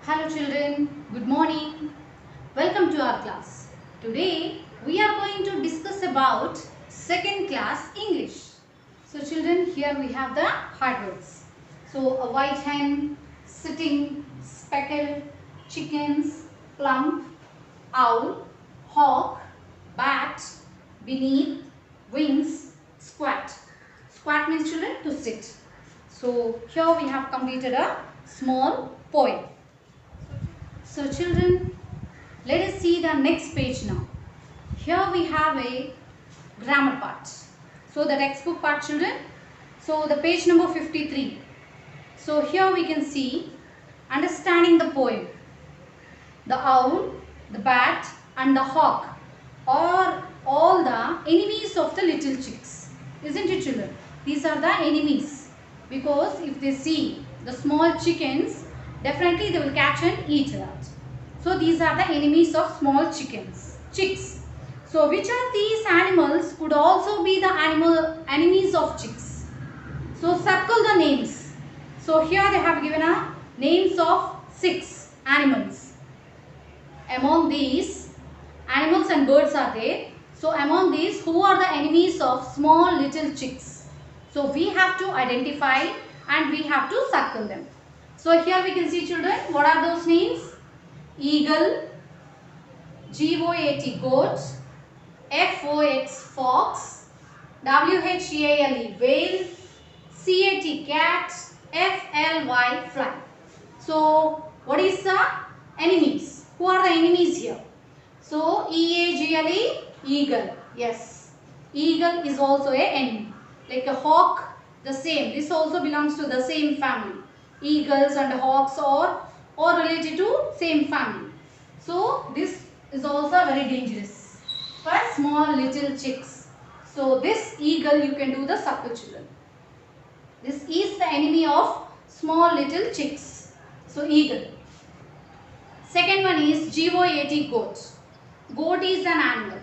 Hello children, good morning. Welcome to our class. Today we are going to discuss about second class English. So children, here we have the hard words. So a white hen, sitting, speckled, chickens, plump, owl, hawk, bat, beneath, wings, squat. Squat means children to sit. So here we have completed a small poem. So children, let us see the next page now. Here we have a grammar part. So the textbook part children. So the page number 53. So here we can see understanding the poem. The owl, the bat and the hawk are all the enemies of the little chicks. Isn't it children? These are the enemies. Because if they see the small chickens, definitely they will catch and eat that. So these are the enemies of small chicks. So which of these animals could also be the enemies of chicks? So circle the names. So here they have given a names of 6 animals. Among these, animals and birds are there. So among these, who are the enemies of small little chicks? So we have to identify and we have to circle them. So here we can see children, what are those names? Eagle, G-O-A-T goat, F-O-X fox, W-H-E-A-L-E whale, C-A-T cat, F-L-Y fly. So what is the enemies? Who are the enemies here? So E-A-G-L-E, eagle. Yes, eagle is also a enemy. Like a hawk, the same. This also belongs to the same family. Eagles and hawks are all related to same family. So this is also very dangerous for small little chicks. So this eagle you can do the circle children. This is the enemy of small little chicks. So eagle. Second one is G-O-A-T goat. Goat is an animal.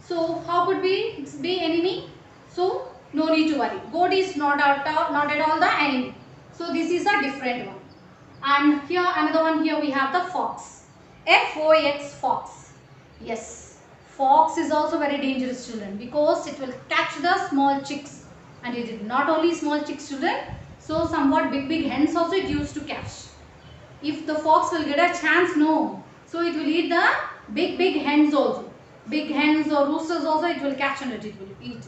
So how could we be enemy? So no need to worry. Goat is not at all the enemy. So this is a different one. And here another one, here we have the fox. F-O-X fox. Yes, fox is also very dangerous children because it will catch the small chicks. And it is not only small chicks children. So somewhat big hens also it used to catch. If the fox will get a chance, no. So it will eat the big hens also. Big hens or roosters also it will catch and it will eat.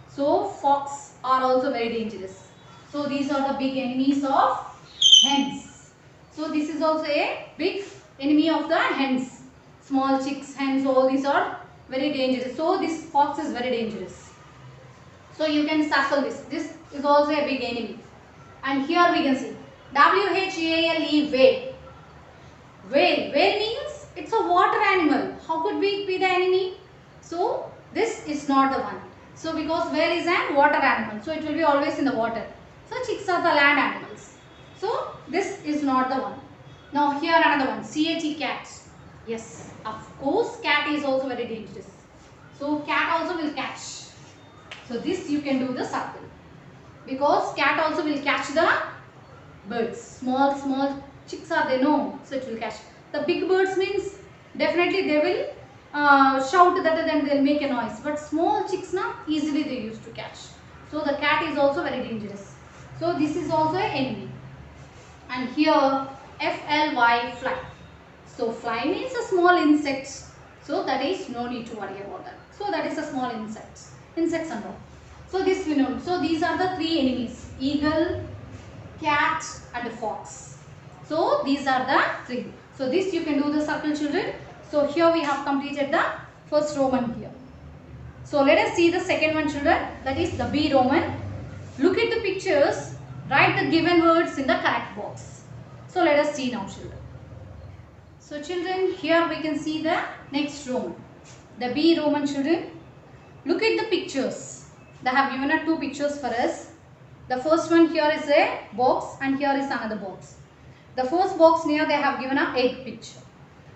So fox are also very dangerous. So these are the big enemies of hens. So this is also a big enemy of the hens. Small chicks, hens, all these are very dangerous. So this fox is very dangerous. So you can circle this. This is also a big enemy. And here we can see W-H-E-A-L-E whale. Whale means it's a water animal. How could we be the enemy? So this is not the one. So because whale is an water animal. So it will be always in the water. So chicks are the land animals. So this is not the one. Now here another one. C-A-T cat. Yes, of course cat is also very dangerous. So cat also will catch. So this you can do the circle. Because cat also will catch the birds. Small chicks are there, no. So it will catch. The big birds means definitely they will shout that and then they will make a noise. But small chicks now easily they used to catch. So the cat is also very dangerous. So this is also an enemy. And here F-L-Y fly. So fly means a small insect. So that is no need to worry about that. So that is a small insect. Insects and all. So this we know. So these are the 3 enemies. Eagle, cat and fox. So these are the 3. So this you can do the circle children. So here we have completed the first Roman here. So let us see the second one children. That is the B Roman. Look at the pictures. Write the given words in the correct box. So let us see now children. So children, here we can see the next Roman. The B Roman children. Look at the pictures. They have given 2 pictures for us. The first one here is a box and here is another box. The first box near they have given an egg picture.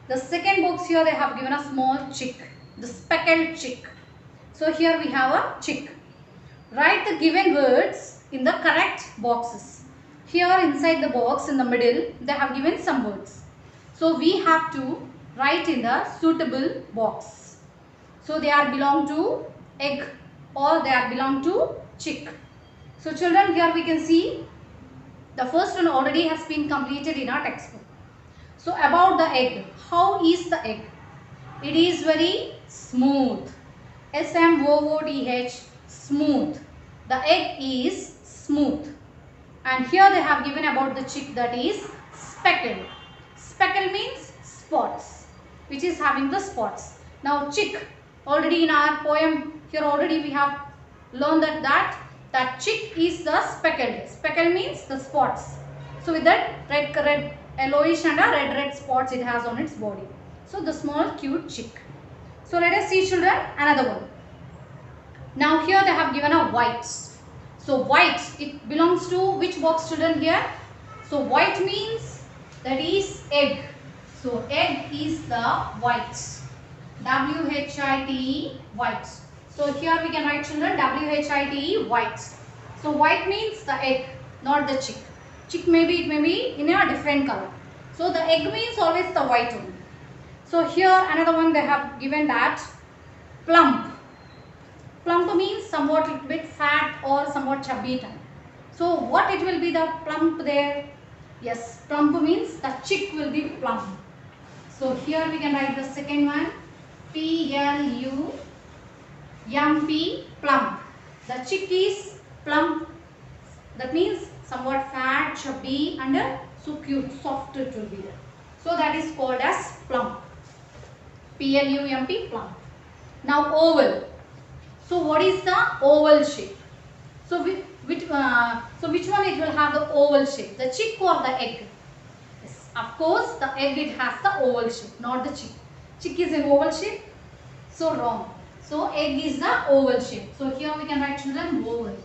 The second box here they have given a small chick. The speckled chick. So here we have a chick. Write the given words in the correct boxes. Here inside the box in the middle they have given some words. So we have to write in the suitable box. So they are belong to egg or they are belong to chick. So children, here we can see the first one already has been completed in our textbook. So about the egg, how is the egg? It is very smooth. S-M-O-O-T-H, smooth. The egg is smooth. And here they have given about the chick, that is speckled. Speckled means spots, which is having the spots. Now chick, already in our poem here already we have learned that chick is the speckled. Speckled means the spots. So with that red yellowish and a red spots it has on its body. So the small cute chick. So let us see children another one. Now here they have given a white. So white, it belongs to which box children here? So white means that is egg. So egg is the white. W-H-I-T-E, white. So here we can write children W-H-I-T-E, white. So white means the egg, not the chick. Chick maybe it may be in a different color. So the egg means always the white one. So here another one they have given that plump. Plump means somewhat little bit fat or somewhat chubby type. So what it will be the plump there? Yes, plump means the chick will be plump. So here we can write the second one, P-L-U-M-P, plump. The chick is plump. That means somewhat fat, chubby and so cute, soft it will be there. So that is called as plump. P-L-U-M-P, plump. Now oval. So what is the oval shape? So which one it will have the oval shape? The chick or the egg? Yes, of course the egg it has the oval shape, not the chick. Chick is an oval shape. So wrong. So egg is the oval shape. So here we can write children oval.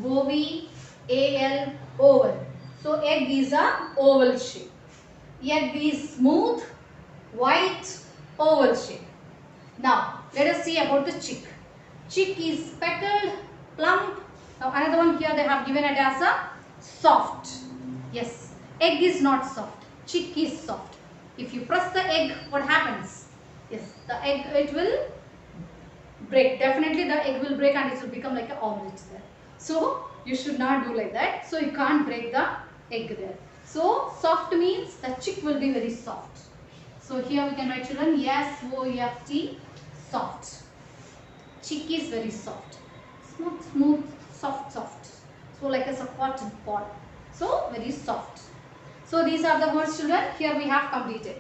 O-V-A-L, oval. So egg is a oval shape. Egg is smooth, white, oval shape. Now let us see about the chick. Chick is speckled, plump. Now another one here they have given it as a soft. Yes, egg is not soft. Chick is soft. If you press the egg, what happens? Yes, the egg it will break. Definitely the egg will break and it will become like an omelette there. So you should not do like that. So you can't break the egg there. So soft means the chick will be very soft. So here we can write children S-O-F-T, soft. Chick is very soft. Smooth, soft. So like a cotton pod. So very soft. So these are the words children. Here we have completed.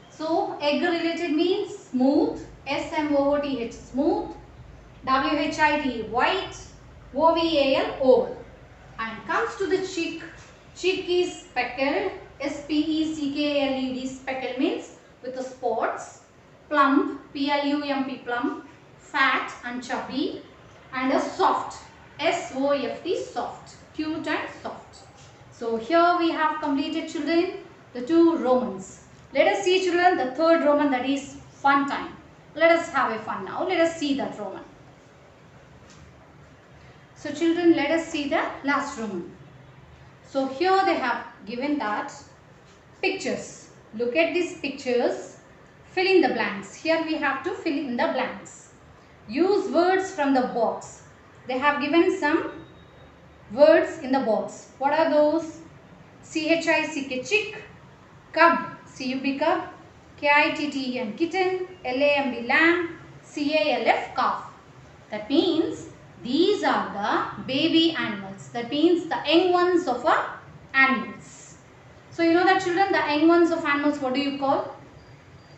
So egg related means smooth. S-M-O-O-T-H, smooth. W-H-I-T, white. O-V-A-L, oval. And comes to the chick. Chick is speckled. S-P-E-C-K-L-E-D, speckled means with the spots. Plump, P-L-U-M-P, plump. Fat and chubby. And a soft, S-O-F-T, soft. Cute and soft. So here we have completed children the two Romans. Let us see children the third Roman, that is fun time. Let us have a fun now. Let us see that Roman. So children, let us see the last Roman. So here they have given that pictures. Look at these pictures. Fill in the blanks. Here we have to fill in the blanks. Use words from the box. They have given some words in the box. What are those? C-H-I-C-K, chick. Cub, C-U-B, cub. K-I-T-T-E-N, kitten. L-A-M-B, lamb. C-A-L-F, calf. That means these are the baby animals. That means the young ones of animals. So you know that children, the young ones of animals, what do you call?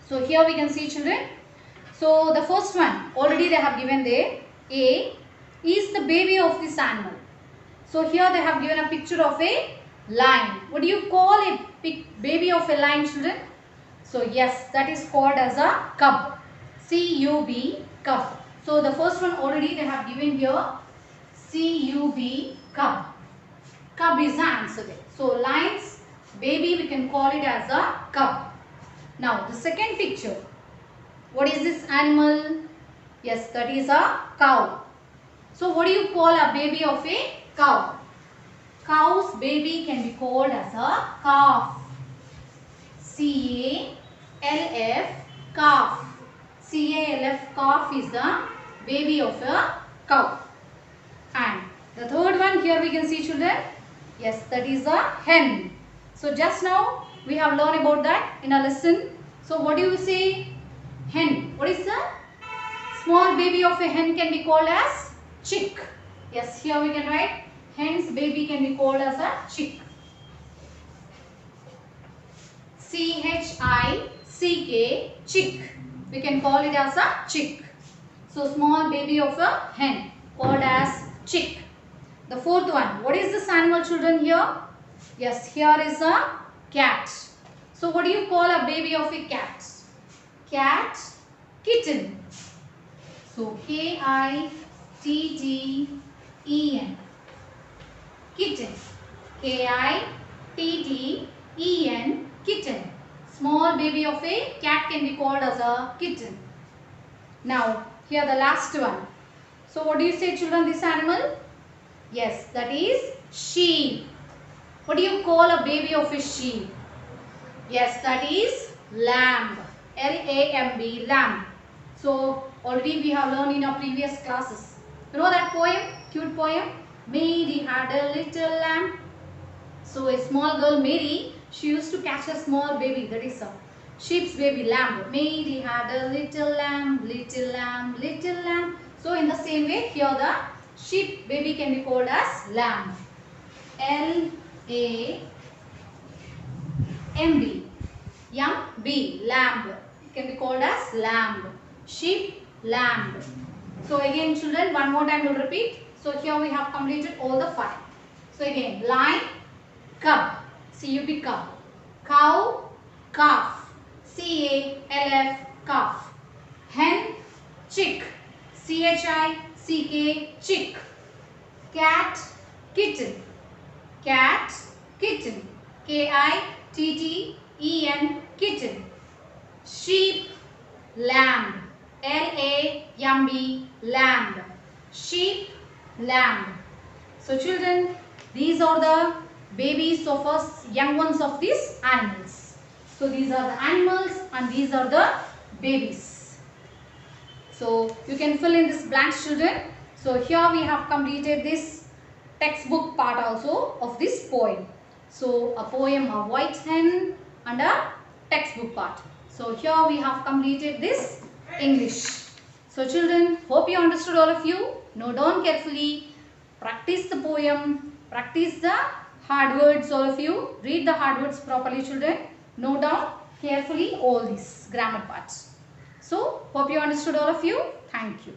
So here we can see children. So the first one, already they have given there. A is the baby of this animal. So here they have given a picture of a lion. What do you call a baby of a lion, children? So yes, that is called as a cub. C-U-B, cub. So the first one already they have given here. C-U-B, cub. Cub is the answer there. So lion's baby we can call it as a cub. Now the second picture. What is this animal? Yes, that is a cow. So what do you call a baby of a cow? Cow's baby can be called as a calf. C-A-L-F, calf. C-A-L-F, calf is the baby of a cow. And the third one, here we can see, children. Yes, that is a hen. So just now we have learned about that in a lesson. So what do you say? Hen. What is the small baby of a hen can be called as chick. Yes, here we can write hen's baby can be called as a chick. C-H-I-C-K, chick. We can call it as a chick. So small baby of a hen called as chick. The fourth one, what is this animal, children, here? Yes, here is a cat. So what do you call a baby of a cat? Cat, kitten. So K-I-T-T-E-N, kitten. K-I-T-T-E-N, kitten. Small baby of a cat can be called as a kitten. Now, here the last one. So what do you say, children, this animal? Yes, that is sheep. What do you call a baby of a sheep? Yes, that is lamb. L-A-M-B, lamb. So already we have learned in our previous classes. You know that poem, cute poem? Mary had a little lamb. So a small girl, Mary, she used to catch a small baby, that is a sheep's baby, lamb. Mary had a little lamb, little lamb, little lamb. So in the same way, here the sheep baby can be called as lamb. L-A-M-B, M-B, lamb. It can be called as lamb. Sheep, lamb. So again, children, one more time we'll repeat. So here we have completed all the 5. So again, lion, cub, C-U-B, cub. Cow, calf, C-A-L-F, calf. Hen, chick, C-H-I-C-K, chick. Cat, kitten. Cat, kitten. K-I-T-T-E-N, kitten. Sheep, lamb. L-A-M-B, lamb. Sheep, lamb. So children, these are the babies of us, young ones of these animals. So these are the animals and these are the babies. So you can fill in this blanks, children. So here we have completed this textbook part also of this poem. So a poem, a white hen and a textbook part. So here we have completed this English. So children, hope you understood, all of you. Note down carefully. Practice the poem. Practice the hard words, all of you. Read the hard words properly, children. Note down carefully all these grammar parts. So hope you understood, all of you. Thank you.